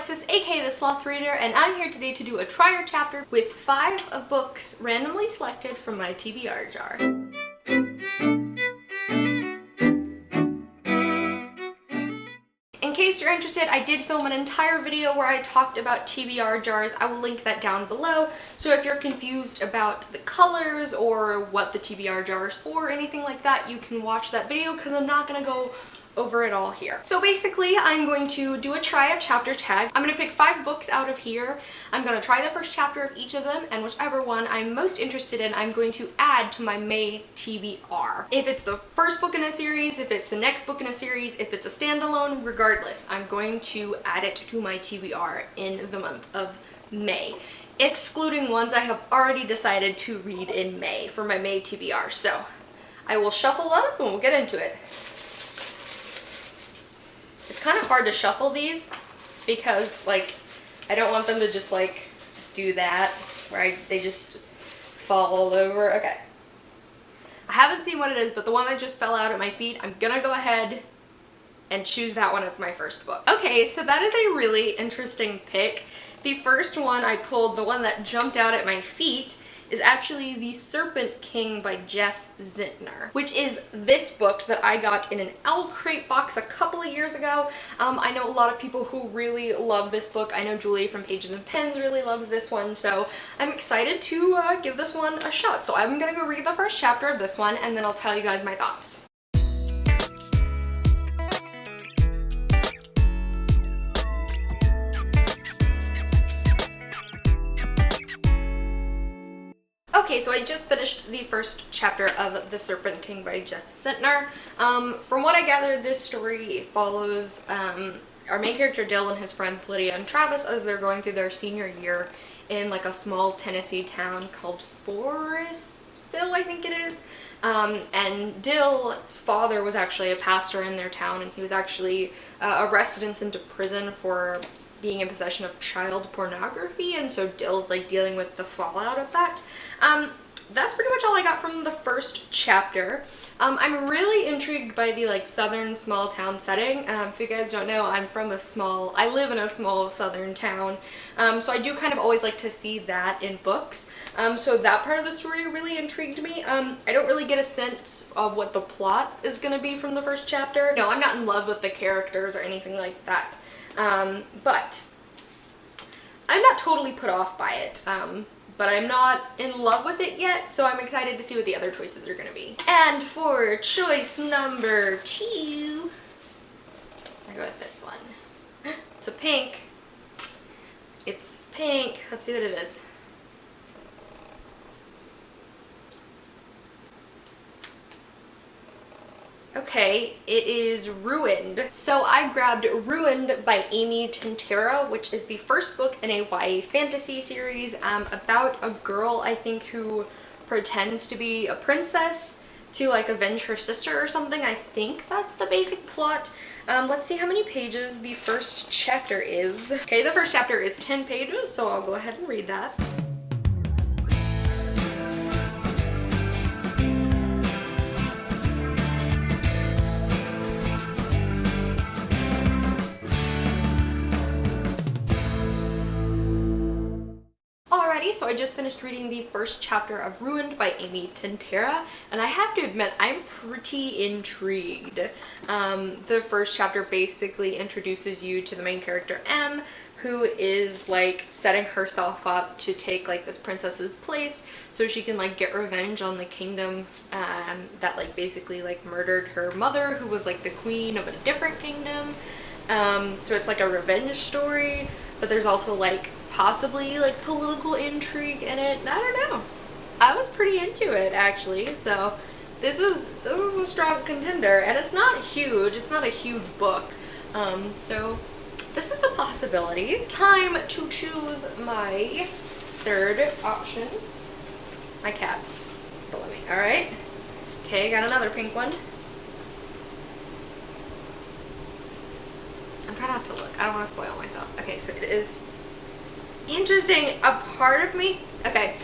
Alexis, aka the Sloth Reader, and I'm here today to do a try-your chapter with 5 books randomly selected from my TBR jar. In case you're interested, I did film an entire video where I talked about TBR jars. I will link that down below. So if you're confused about the colors or what the TBR jar is for or anything like that, you can watch that video because I'm not going to go over it all here. So basically, I'm going to do a try a chapter tag. I'm going to pick 5 books out of here. I'm going to try the first chapter of each of them, and whichever one I'm most interested in, I'm going to add to my May TBR. If it's the first book in a series, if it's the next book in a series, if it's a standalone, regardless, I'm going to add it to my TBR in the month of May, excluding ones I have already decided to read in May for my May TBR. So I will shuffle up and we'll get into it. It's kind of hard to shuffle these because, like, I don't want them to just, like, do that where they just fall all over. Okay. I haven't seen what it is, but the one that just fell out at my feet, I'm gonna go ahead and choose that one as my first book. Okay, so that is a really interesting pick. The first one I pulled, the one that jumped out at my feet, is actually The Serpent King by Jeff Zintner, which is this book that I got in an Owl Crate box a couple of years ago. I know a lot of people who really love this book. I know Julie from Pages and Pens really loves this one, so I'm excited to give this one a shot. So I'm gonna go read the first chapter of this one, and then I'll tell you guys my thoughts. Okay, so I just finished the first chapter of The Serpent King by Jeff Zintner. From what I gathered, this story follows our main character Dill and his friends Lydia and Travis as they're going through their senior year in like a small Tennessee town called Forestville, I think it is. And Dill's father was actually a pastor in their town, and he was actually arrested and sent to prison for being in possession of child pornography, and so Dill's like dealing with the fallout of that. That's pretty much all I got from the first chapter. I'm really intrigued by the like southern small town setting. If you guys don't know, I live in a small southern town, so I do kind of always like to see that in books. So that part of the story really intrigued me. I don't really get a sense of what the plot is gonna be from the first chapter. No, I'm not in love with the characters or anything like that. But I'm not totally put off by it, but I'm not in love with it yet, so I'm excited to see what the other choices are going to be. And for choice number 2, I go with this one. It's a pink. It's pink. Let's see what it is. Okay, it is Ruined. So I grabbed Ruined by Amy Tintera, which is the first book in a YA fantasy series about a girl, I think, who pretends to be a princess to like avenge her sister or something. I think that's the basic plot. Let's see how many pages the first chapter is. Okay, the first chapter is 10 pages, so I'll go ahead and read that. So I just finished reading the first chapter of Ruined by Amy Tintera, and I have to admit I'm pretty intrigued. The first chapter basically introduces you to the main character M, who is like setting herself up to take like this princess's place so she can like get revenge on the kingdom that like basically like murdered her mother, who was like the queen of a different kingdom. So it's like a revenge story, but there's also like possibly like political intrigue in it. I don't know. I was pretty into it actually, so this is a strong contender, and it's not huge. It's not a huge book, so this is a possibility. Time to choose my third option. My cat's below me. All right. Okay, got another pink one. I'm trying not to look. I don't want to spoil myself. Okay, so it is interesting. A part of me, okay,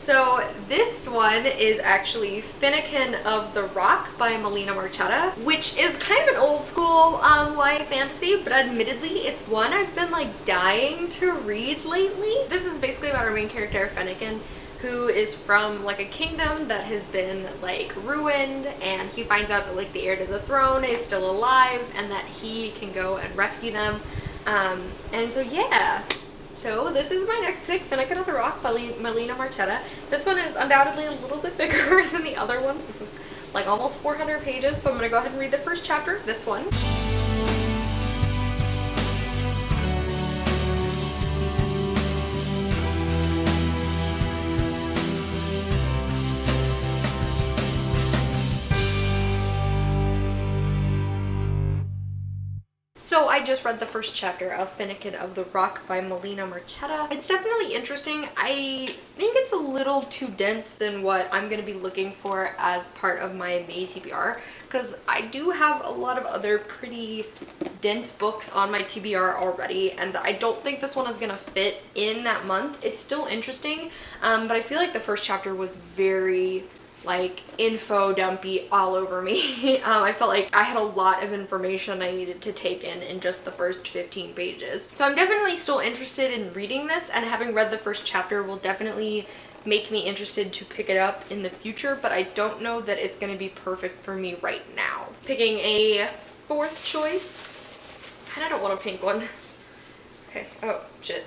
So this one is actually Finnegan of the Rock by Melina Marchetta, which is kind of an old school YA fantasy, but admittedly it's one I've been like dying to read lately. This is basically about our main character Finnegan, who is from like a kingdom that has been like ruined, and he finds out that like the heir to the throne is still alive and that he can go and rescue them. And so yeah. So this is my next pick, Finnegan of the Rock by Melina Marchetta. This one is undoubtedly a little bit bigger than the other ones. This is like almost 400 pages, so I'm going to go ahead and read the first chapter of this one. So I just read the first chapter of Finnegan of the Rock by Melina Marchetta. It's definitely interesting. I think it's a little too dense than what I'm going to be looking for as part of my May TBR, because I do have a lot of other pretty dense books on my TBR already, and I don't think this one is going to fit in that month. It's still interesting, but I feel like the first chapter was very like info dumpy all over me. I felt like I had a lot of information I needed to take in just the first 15 pages. So I'm definitely still interested in reading this, and having read the first chapter will definitely make me interested to pick it up in the future, but I don't know that it's going to be perfect for me right now. Picking a fourth choice, and I don't want a pink one. Okay, oh shit.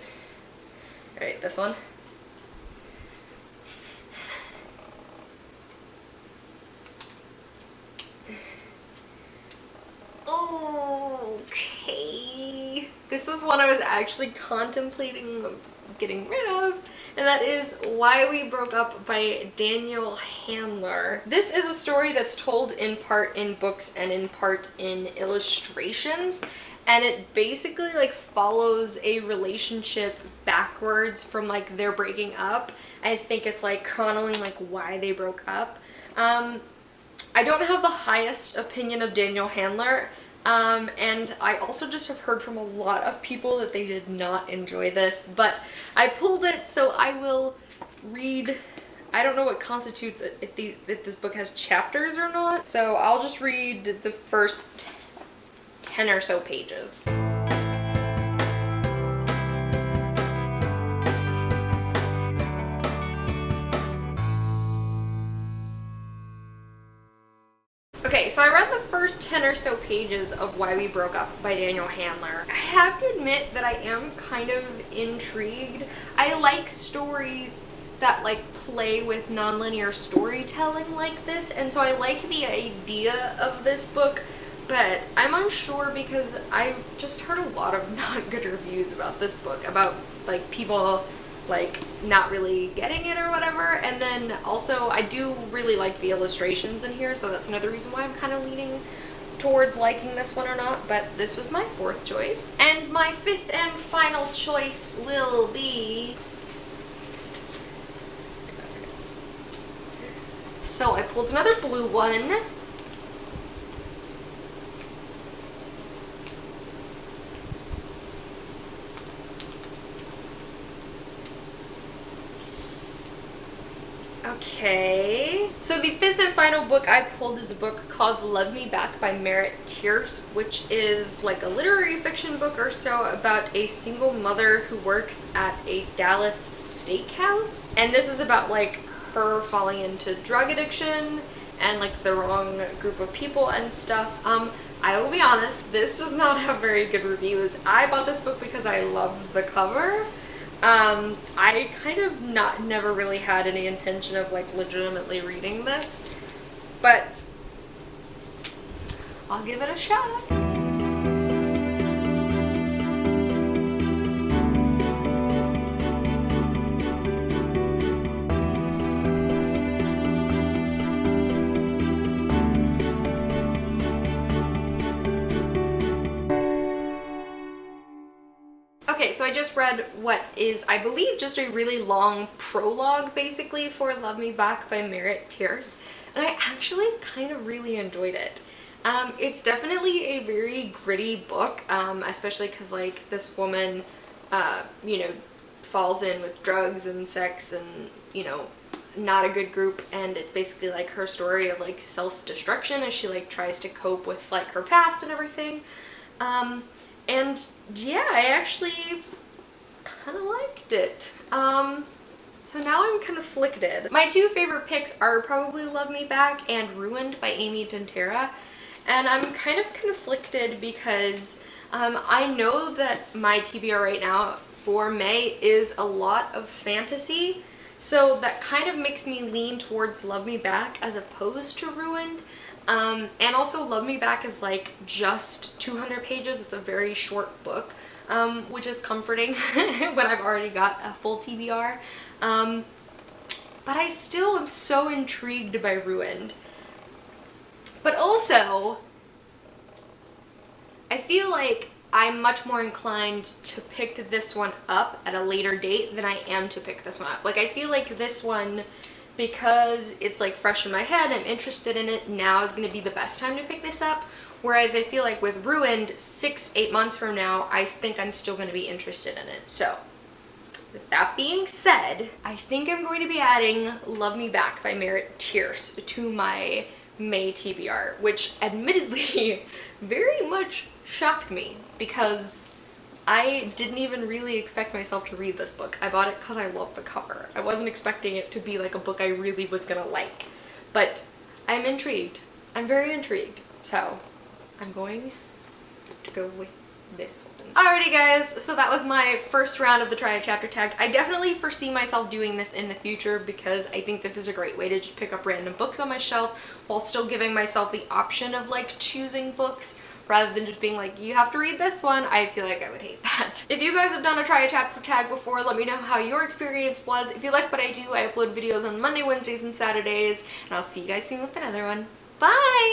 Alright, this one. Okay. This was one I was actually contemplating getting rid of, and that is Why We Broke Up by Daniel Handler. This is a story that's told in part in books and in part in illustrations, and it basically like follows a relationship backwards from like their breaking up. I think it's like chronicling like why they broke up. I don't have the highest opinion of Daniel Handler, and I also just have heard from a lot of people that they did not enjoy this, but I pulled it, so I will read. I don't know what constitutes if this book has chapters or not, so I'll just read the first 10 or so pages. Okay, so I read the first 10 or so pages of Why We Broke Up by Daniel Handler. I have to admit that I am kind of intrigued. I like stories that like play with nonlinear storytelling like this, and so I like the idea of this book, but I'm unsure because I've just heard a lot of not good reviews about this book, about like people like not really getting it or whatever. And then also I do really like the illustrations in here, so that's another reason why I'm kind of leaning towards liking this one or not, but this was my fourth choice. And my fifth and final choice will be... So I pulled another blue one. Okay, so the fifth and final book I pulled is a book called Love Me Back by Merritt Tierce, which is like a literary fiction book or so about a single mother who works at a Dallas steakhouse. And this is about like her falling into drug addiction and like the wrong group of people and stuff. I will be honest, this does not have very good reviews. I bought this book because I love the cover. I kind of never really had any intention of like legitimately reading this, but I'll give it a shot. Okay, so I just read what is, I believe, just a really long prologue, basically, for Love Me Back by Merritt Tierce, and I actually kind of really enjoyed it. It's definitely a very gritty book, especially because, like, this woman, you know, falls in with drugs and sex and, you know, not a good group, and it's basically like her story of like self-destruction as she like tries to cope with like her past and everything. And yeah, I actually kind of liked it. So now I'm conflicted. My two favorite picks are probably Love Me Back and Ruined by Amy Dentera. And I'm kind of conflicted because I know that my TBR right now for May is a lot of fantasy. So that kind of makes me lean towards Love Me Back as opposed to Ruined. And also Love Me Back is like just 200 pages. It's a very short book, which is comforting when I've already got a full TBR. But I still am so intrigued by Ruined. But also, I feel like I'm much more inclined to pick this one up at a later date than I am to pick this one up. Like, I feel like this one, because it's like fresh in my head, I'm interested in it, now is going to be the best time to pick this up. Whereas I feel like with Ruined, 6-8 months from now, I think I'm still going to be interested in it. So, with that being said, I think I'm going to be adding Love Me Back by Merritt Tierce to my May TBR, which admittedly very much shocked me because I didn't even really expect myself to read this book. I bought it because I love the cover. I wasn't expecting it to be like a book I really was gonna like, but I'm intrigued. I'm very intrigued. So I'm going to go with this one. Alrighty guys, so that was my first round of the Try a Chapter tag. I definitely foresee myself doing this in the future because I think this is a great way to just pick up random books on my shelf while still giving myself the option of like choosing books rather than just being like, you have to read this one. I feel like I would hate that. If you guys have done a Try a Chapter tag before, let me know how your experience was. If you like what I do, I upload videos on Monday, Wednesdays, and Saturdays, and I'll see you guys soon with another one. Bye!